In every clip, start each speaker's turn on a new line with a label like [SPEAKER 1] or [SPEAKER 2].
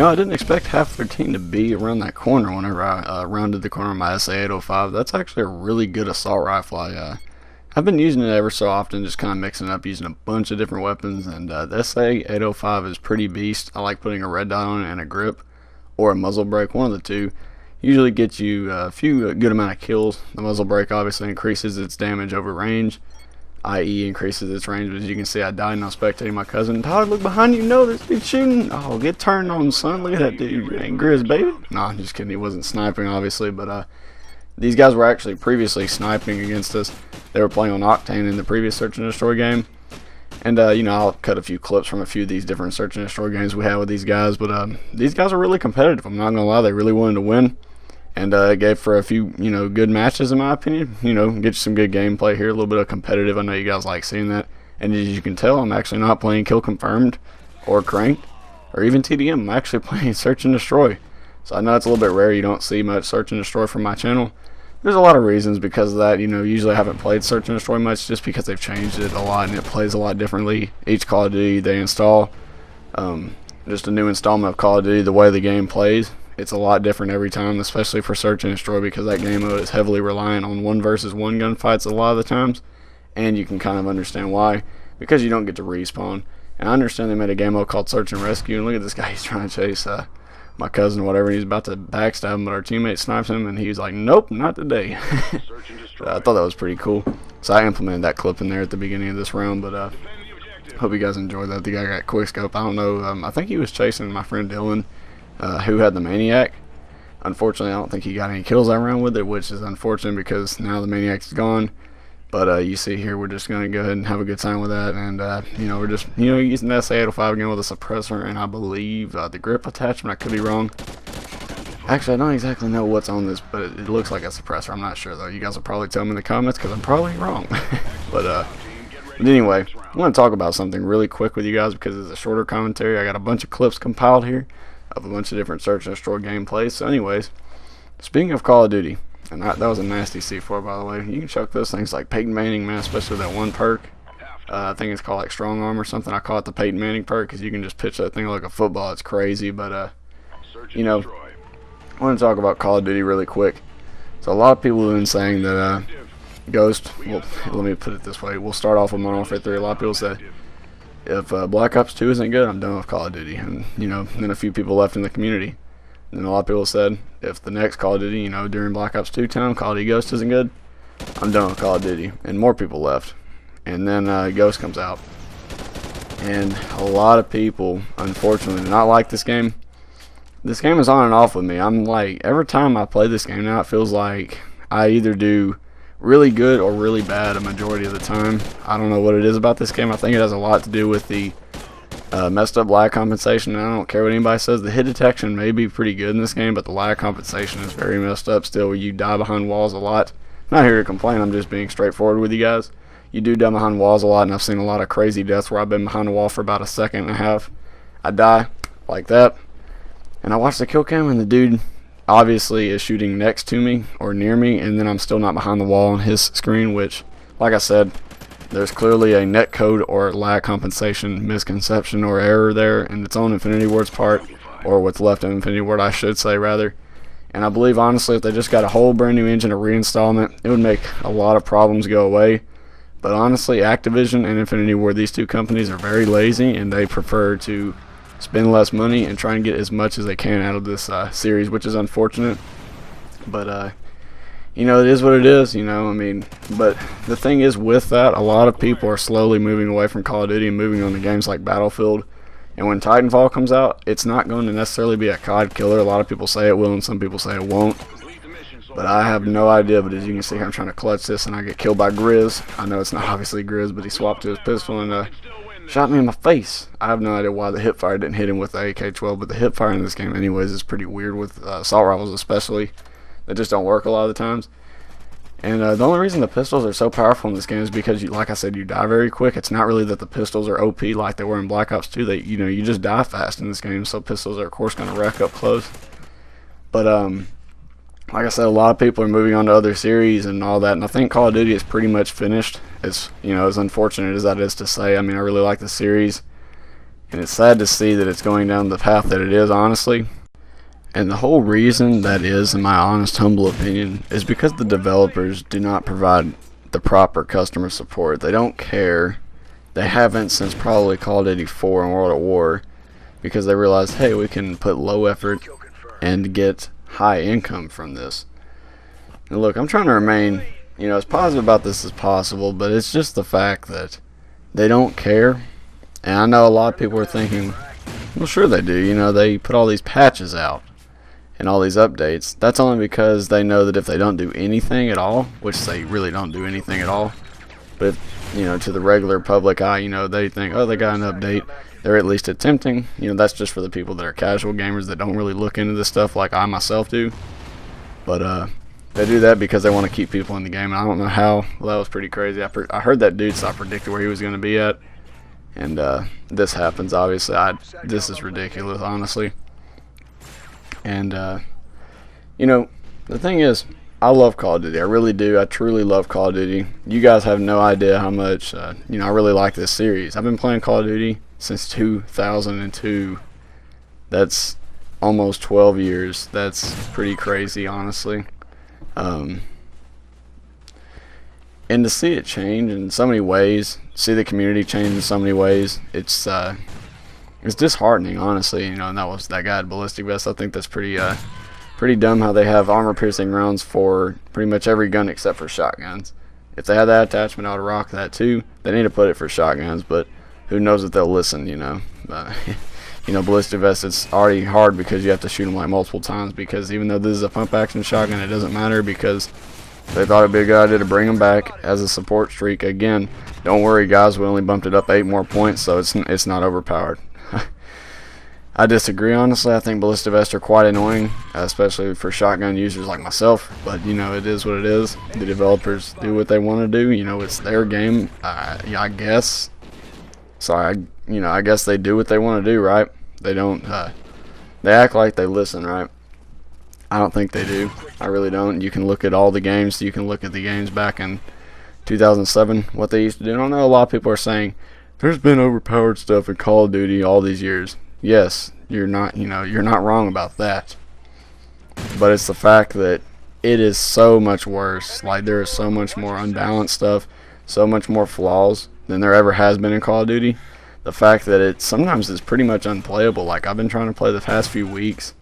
[SPEAKER 1] I didn't expect half their team to be around that corner whenever I rounded the corner of my SA-805. That's actually a really good assault rifle. I've been using it ever so often, just kind of mixing it up, using a bunch of different weapons, and the SA-805 is pretty beast. I like putting a red dot on it and a grip, or a muzzle brake, one of the two. Usually gets you a good amount of kills. The muzzle brake obviously increases its damage over range, i.e. increases its range. But as you can see, I died and I'm spectating my cousin. Todd, look behind you. No, there's dude shooting. Oh, get turned on, son. Look at that dude. Ain't Grizz, baby. No, I'm just kidding. He wasn't sniping, obviously. But these guys were actually previously sniping against us. They were playing on Octane in the previous Search and Destroy game. And, I'll cut a few clips from a few of these different Search and Destroy games we had with these guys. But these guys are really competitive. I'm not going to lie. They really wanted to win. And it gave for a few, good matches in my opinion. Get you some good gameplay here, a little bit of competitive. I know you guys like seeing that. And as you can tell, I'm actually not playing Kill Confirmed or Cranked or even TDM. I'm actually playing Search and Destroy. So I know it's a little bit rare. You don't see much Search and Destroy from my channel. There's a lot of reasons because of that. Usually I haven't played Search and Destroy much just because they've changed it a lot and it plays a lot differently. Each Call of Duty they install, just a new installment of Call of Duty, the way the game plays. It's a lot different every time, especially for Search and Destroy, because that game mode is heavily reliant on 1 versus 1 gunfights a lot of the times, and you can kind of understand why, because you don't get to respawn. And I understand they made a game mode called Search and Rescue, and look at this guy, he's trying to chase my cousin or whatever, and he's about to backstab him, but our teammate snipes him, and he's like, nope, not today. I thought that was pretty cool, so I implemented that clip in there at the beginning of this round, but hope you guys enjoyed that. The guy got quickscope. I don't know, I think he was chasing my friend Dylan, who had the Maniac. Unfortunately, I don't think he got any kills that round with it, which is unfortunate because now the Maniac's gone. But you see here, we're just going to go ahead and have a good time with that. And, we're just, using the SA-805 again with a suppressor and I believe the grip attachment. I could be wrong. Actually, I don't exactly know what's on this, but it looks like a suppressor. I'm not sure, though. You guys will probably tell me in the comments because I'm probably wrong. But anyway, I want to talk about something really quick with you guys because it's a shorter commentary. I got a bunch of clips compiled here of a bunch of different Search and Destroy gameplays. So anyways, speaking of Call of Duty, and that was a nasty C4 by the way. You can chuck those things like Peyton Manning, man, especially that one perk. I think it's called like Strong Arm or something. I call it the Peyton Manning perk because you can just pitch that thing like a football. It's crazy, but I want to talk about Call of Duty really quick. So a lot of people have been saying that Ghost, well, let me put it this way. We'll start off with Modern Warfare 3. A lot of people said, if Black Ops 2 isn't good, I'm done with Call of Duty. And, then a few people left in the community. And then a lot of people said, if the next Call of Duty, during Black Ops 2 time, Call of Duty Ghost isn't good, I'm done with Call of Duty. And more people left. And then Ghost comes out. And a lot of people, unfortunately, do not like this game. This game is on and off with me. I'm like, every time I play this game now, it feels like I either do really good or really bad a majority of the time. I don't know what it is about this game. I think it has a lot to do with the messed up lag compensation. I don't care what anybody says. The hit detection may be pretty good in this game, but the lag compensation is very messed up still. You die behind walls a lot. I'm not here to complain. I'm just being straightforward with you guys. You do die behind walls a lot, and I've seen a lot of crazy deaths where I've been behind a wall for about a second and a half. I die like that, and I watch the kill cam, and the dude obviously is shooting next to me or near me, and then I'm still not behind the wall on his screen, which, like I said, there's clearly a netcode or lag compensation misconception or error there, and it's on Infinity Ward's part, or what's left of Infinity Ward, I should say, rather. And I believe, honestly, if they just got a whole brand new engine, a reinstallment, it would make a lot of problems go away. But honestly, Activision and Infinity Ward, these two companies are very lazy, and they prefer to spend less money and try and get as much as they can out of this series, which is unfortunate. But it is what it is, but the thing is, with that, a lot of people are slowly moving away from Call of Duty and moving on to games like Battlefield. And when Titanfall comes out, it's not going to necessarily be a COD killer. A lot of people say it will and some people say it won't, but I have no idea. But as you can see, I'm trying to clutch this and I get killed by Grizz. I know it's not obviously Grizz, but he swapped to his pistol and shot me in my face. I have no idea why the hipfire didn't hit him with the AK-12, but the hipfire in this game anyways is pretty weird with assault rifles especially. They just don't work a lot of the times. And the only reason the pistols are so powerful in this game is because, like I said, you die very quick. It's not really that the pistols are OP like they were in Black Ops 2. You just die fast in this game, so pistols are, of course, going to rack up close. But, like I said, a lot of people are moving on to other series and all that, and I think Call of Duty is pretty much finished. It's, as unfortunate as that is to say. I mean, I really like the series. And it's sad to see that it's going down the path that it is, honestly. And the whole reason that is, in my honest, humble opinion, is because the developers do not provide the proper customer support. They don't care. They haven't since probably Call of Duty 4 and World at War, because they realized, hey, we can put low effort and get high income from this. And look, I'm trying to remain, as positive about this as possible, but it's just the fact that they don't care. And I know a lot of people are thinking, well, sure they do. They put all these patches out and all these updates. That's only because they know that if they don't do anything at all, which they really don't do anything at all, but if, to the regular public eye, they think, oh, they got an update, they're at least attempting. That's just for the people that are casual gamers that don't really look into this stuff like I myself do. But they do that because they want to keep people in the game. And I don't know how. Well, that was pretty crazy. I heard that dude, so I predicted where he was going to be at. And this happens, obviously. This is ridiculous, honestly. And, the thing is, I love Call of Duty. I really do. I truly love Call of Duty. You guys have no idea how much, I really like this series. I've been playing Call of Duty since 2002. That's almost 12 years. That's pretty crazy, honestly. And to see it change in so many ways, see the community change in so many ways, it's disheartening, honestly. And that was that guy at Ballistic Vest. I think that's pretty dumb how they have armor-piercing rounds for pretty much every gun except for shotguns. If they had that attachment, I would rock that too. They need to put it for shotguns, but who knows if they'll listen, Ballistic Vest, it's already hard because you have to shoot them like multiple times, because even though this is a pump-action shotgun, it doesn't matter because they thought it'd be a good idea to bring them back as a support streak. Again, don't worry, guys, we only bumped it up 8 more points, so it's not overpowered. I disagree, honestly. I think Ballistic Vests are quite annoying, especially for shotgun users like myself. But, it is what it is. The developers do what they want to do. It's their game, I guess. So, I guess they do what they want to do, right? They don't, they act like they listen, right? I don't think they do. I really don't. You can look at all the games. You can look at the games back in 2007, what they used to do. I know a lot of people are saying, there's been overpowered stuff in Call of Duty all these years. Yes, you're not wrong about that. But it's the fact that it is so much worse. Like, there is so much more unbalanced stuff, so much more flaws than there ever has been in Call of Duty. The fact that it sometimes is pretty much unplayable. Like, I've been trying to play the past few weeks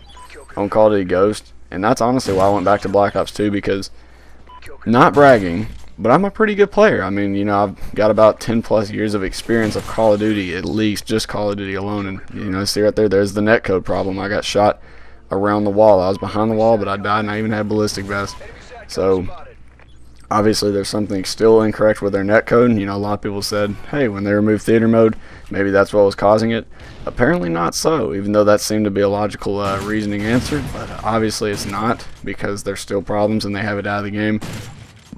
[SPEAKER 1] on Call of Duty Ghost, and that's honestly why I went back to Black Ops 2, because, not bragging, but I'm a pretty good player. I mean, I've got about 10 plus years of experience of Call of Duty, at least, just Call of Duty alone. And, see right there, there's the netcode problem. I got shot around the wall. I was behind the wall, but I died, and I even had Ballistic Vest. So, obviously, there's something still incorrect with their netcode. A lot of people said, hey, when they removed theater mode, maybe that's what was causing it. Apparently not so, even though that seemed to be a logical reasoning answer. But obviously it's not, because there's still problems and they have it out of the game.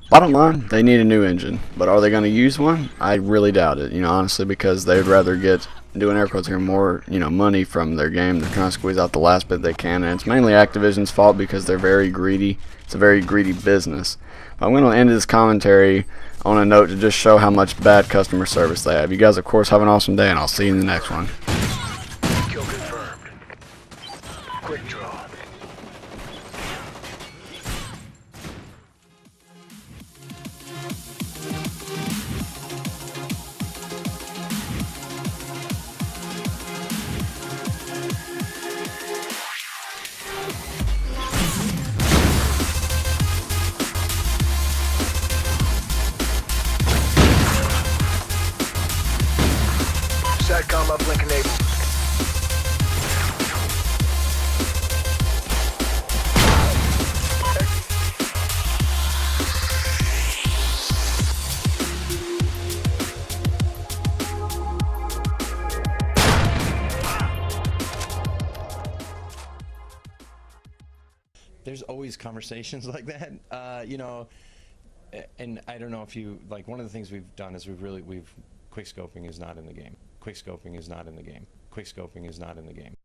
[SPEAKER 1] Bottom line, they need a new engine. But are they going to use one? I really doubt it, honestly, because they would rather get, doing air quotes here, more, money from their game. They're trying to squeeze out the last bit they can, and it's mainly Activision's fault because they're very greedy. It's a very greedy business. But I'm going to end this commentary on a note to just show how much bad customer service they have. You guys, of course, have an awesome day, and I'll see you in the next one.
[SPEAKER 2] Kill confirmed. Quick draw. SATCOM uplink enabled.
[SPEAKER 3] There's always conversations like that, and I don't know if you, like, one of the things we've done is quick scoping is not in the game. Quick scoping is not in the game. Quick scoping is not in the game.